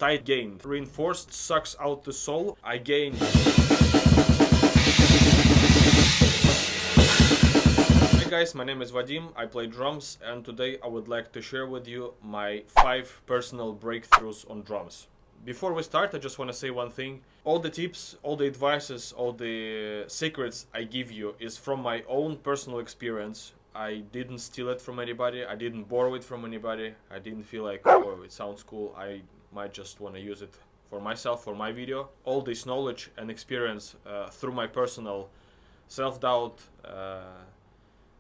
tight gain. Reinforced sucks out the soul. I gain. Hey guys, my name is Vadim, I play drums, and today I would like to share with you my 5 personal breakthroughs on drums. Before we start, I just want to say one thing. All the tips, all the advices, all the secrets I give you is from my own personal experience. I didn't steal it from anybody, I didn't borrow it from anybody, I didn't feel like, oh, it sounds cool, I might just want to use it for myself, for my video. All this knowledge and experience through my personal self-doubt,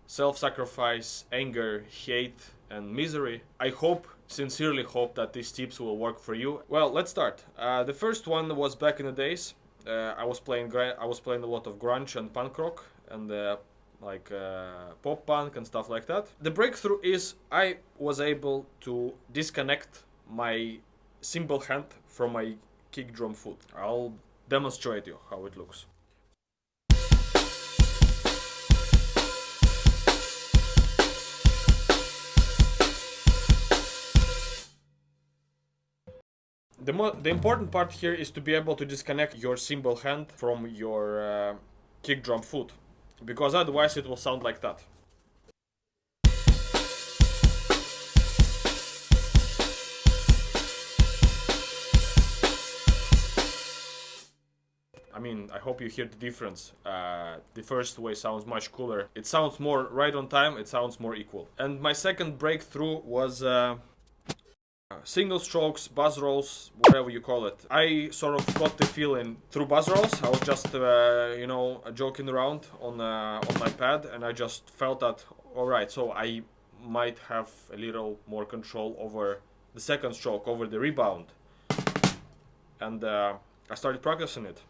self-sacrifice, anger, hate, and misery. I hope, sincerely hope, that these tips will work for you. Well, let's start. The first one was back in the days. I was playing a lot of grunge and punk rock and pop punk and stuff like that. The breakthrough is I was able to disconnect my cymbal hand from my kick drum foot. I'll demonstrate you how it looks. The important part here is to be able to disconnect your cymbal hand from your kick drum foot, because otherwise it will sound like that. I mean, I hope you hear the difference. The first way sounds much cooler. It sounds more right on time, it sounds more equal. And my second breakthrough was single strokes, buzz rolls, whatever you call it. I sort of got the feeling through buzz rolls. I was just, joking around on my pad, and I just felt that, alright, so I might have a little more control over the second stroke, over the rebound. And I started practicing it.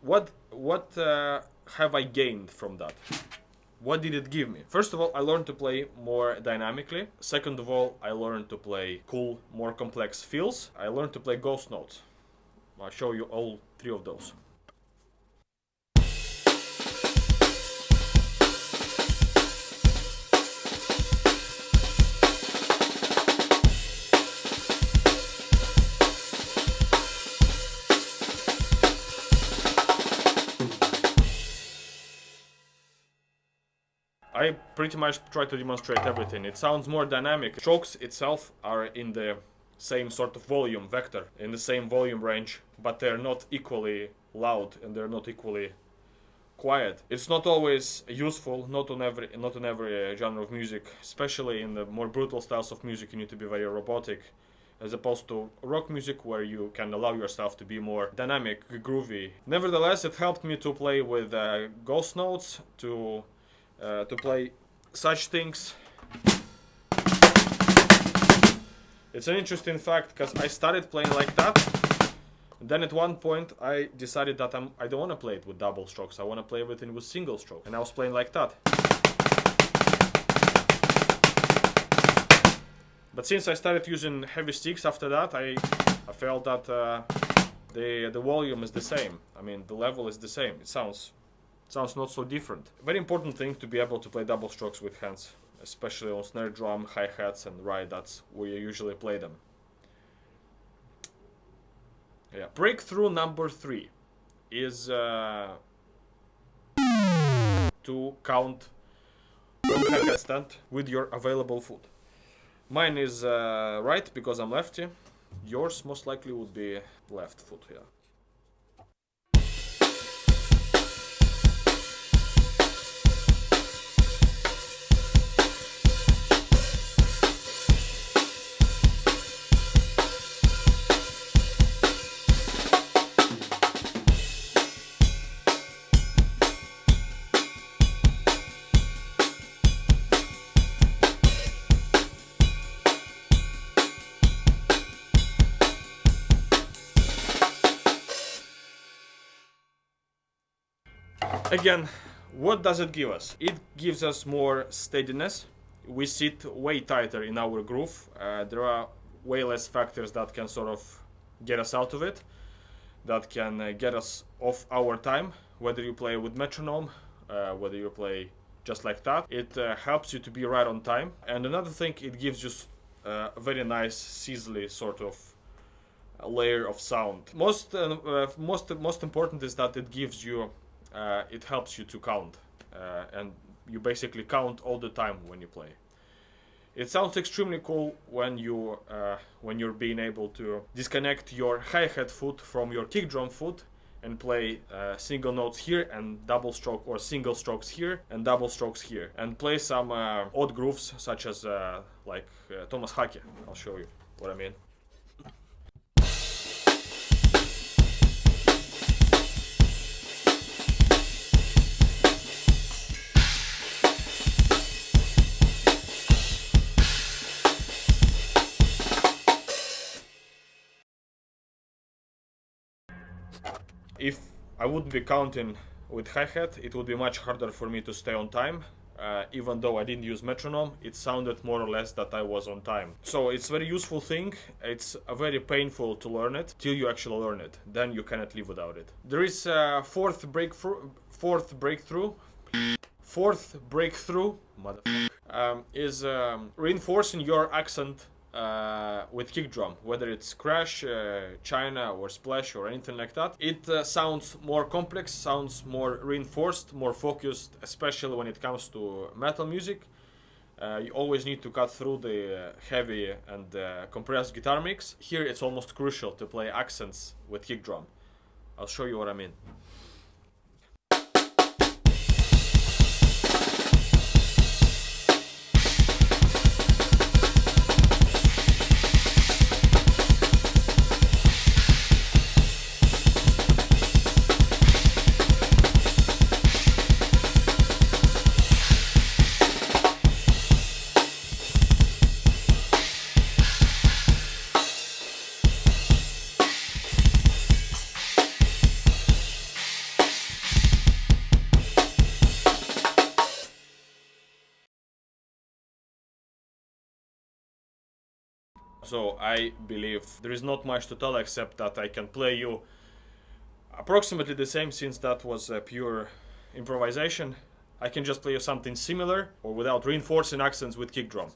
What have I gained from that? What did it give me? First of all, I learned to play more dynamically. Second of all, I learned to play cool, more complex fills. I learned to play ghost notes. I'll show you all 3 of those. I pretty much try to demonstrate everything. It sounds more dynamic. Strokes itself are in the same sort of volume vector, in the same volume range, but they're not equally loud and they're not equally quiet. It's not always useful, not on every genre of music, especially in the more brutal styles of music. You need to be very robotic, as opposed to rock music where you can allow yourself to be more dynamic, groovy. Nevertheless, it helped me to play with ghost notes, to play such things. It's an interesting fact, because I started playing like that, then at one point I decided that I don't want to play it with double strokes, I want to play everything with single stroke, and I was playing like that. But since I started using heavy sticks after that, I felt that the volume is the same. I mean, the level is the same. It sounds not so different. Very important thing to be able to play double strokes with hands, especially on snare drum, hi-hats and ride. That's where you usually play them. Yeah. Breakthrough number 3 is to count on hi-hat stand with your available foot. Mine is right because I'm lefty. Yours most likely would be left foot here. Again, what does it give us? It gives us more steadiness. We sit way tighter in our groove. There are way less factors that can sort of get us out of it, that can get us off our time, whether you play with metronome, whether you play just like that. It helps you to be right on time. And another thing, it gives you a very nice, sizzly sort of layer of sound. Most important is that it gives you, it helps you to count, and you basically count all the time when you play. It sounds extremely cool when you're being able to disconnect your hi-hat foot from your kick drum foot and play single notes here and double stroke, or single strokes here and double strokes here, and play some odd grooves such as like Thomas Hake. I'll show you what I mean. If I wouldn't be counting with hi-hat, it would be much harder for me to stay on time. Even though I didn't use metronome, it sounded more or less that I was on time. So it's a very useful thing. It's very painful to learn it till you actually learn it. Then you cannot live without it. There is a fourth breakthrough, is reinforcing your accent with kick drum, whether it's crash, China, or splash, or anything like that. It sounds more complex, sounds more reinforced, more focused, especially when it comes to metal music. You always need to cut through the heavy and compressed guitar mix. Here it's almost crucial to play accents with kick drum. I'll show you what I mean. So I believe there is not much to tell except that I can play you approximately the same, since that was pure improvisation. I can just play you something similar or without reinforcing accents with kick drum.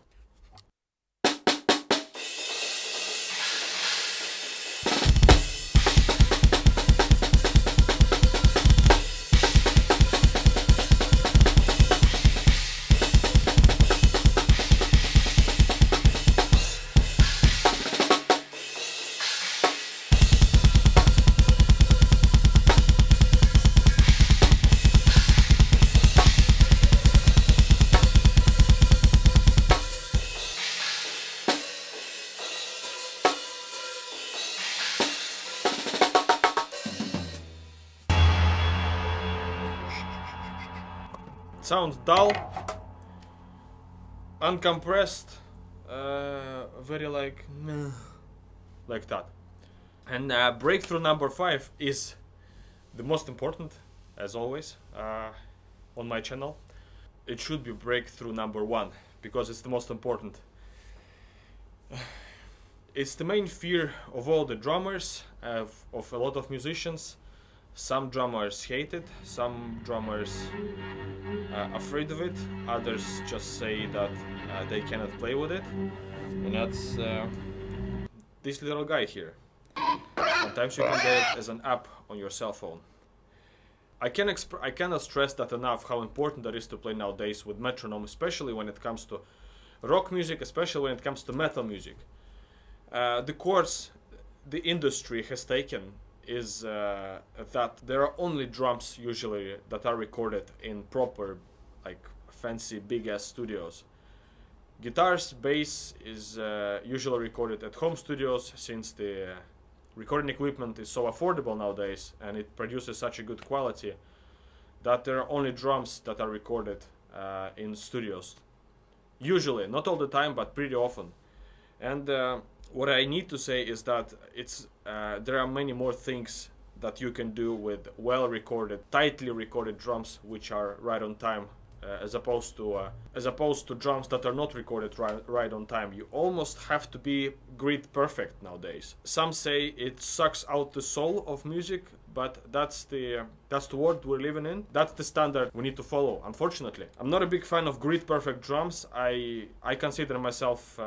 Sounds dull, uncompressed, very like that. And breakthrough number 5 is the most important, as always, on my channel. It should be breakthrough number 1, because it's the most important. It's the main fear of all the drummers, of a lot of musicians. Some drummers hate it, some drummers are afraid of it, others just say that they cannot play with it. And that's this little guy here. Sometimes you can get it as an app on your cell phone. I cannot stress that enough, how important that is to play nowadays with metronome, especially when it comes to rock music, especially when it comes to metal music. The course the industry has taken is that there are only drums usually that are recorded in proper, like, fancy big ass studios. Guitars, bass is usually recorded at home studios, since the recording equipment is so affordable nowadays and it produces such a good quality that there are only drums that are recorded in studios. Usually, not all the time, but pretty often. And what I need to say is that there are many more things that you can do with well-recorded, tightly recorded drums, which are right on time, as opposed to drums that are not recorded right on time. You almost have to be grid perfect nowadays. Some say it sucks out the soul of music, but that's the world we're living in. That's the standard we need to follow, unfortunately. I'm not a big fan of grid perfect drums. I consider myself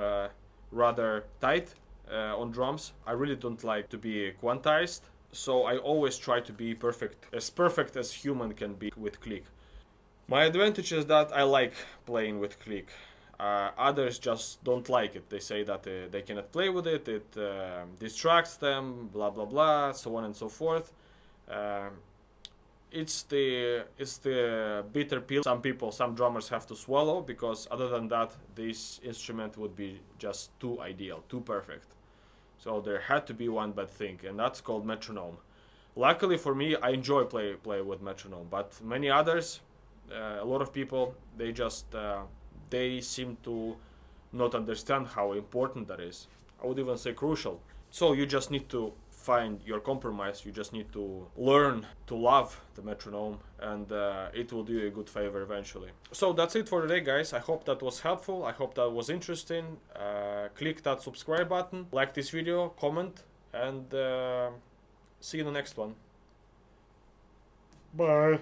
rather tight on drums. I really don't like to be quantized, so I always try to be perfect as human can be with click. My advantage is that I like playing with click. Others just don't like it. They say that they cannot play with it, it distracts them, blah blah blah, so on and so forth. It's the bitter pill some drummers have to swallow, because other than that, this instrument would be just too ideal, too perfect. So there had to be one bad thing, and that's called metronome. Luckily for me, I enjoy play with metronome, but many others, a lot of people, they just they seem to not understand how important that is. I would even say crucial. So you just need to find your compromise. You just need to learn to love the metronome, and it will do you a good favor eventually. So that's it for today, guys. I hope that was helpful. I hope that was interesting. Click that subscribe button, like this video, comment, and see you in the next one. Bye.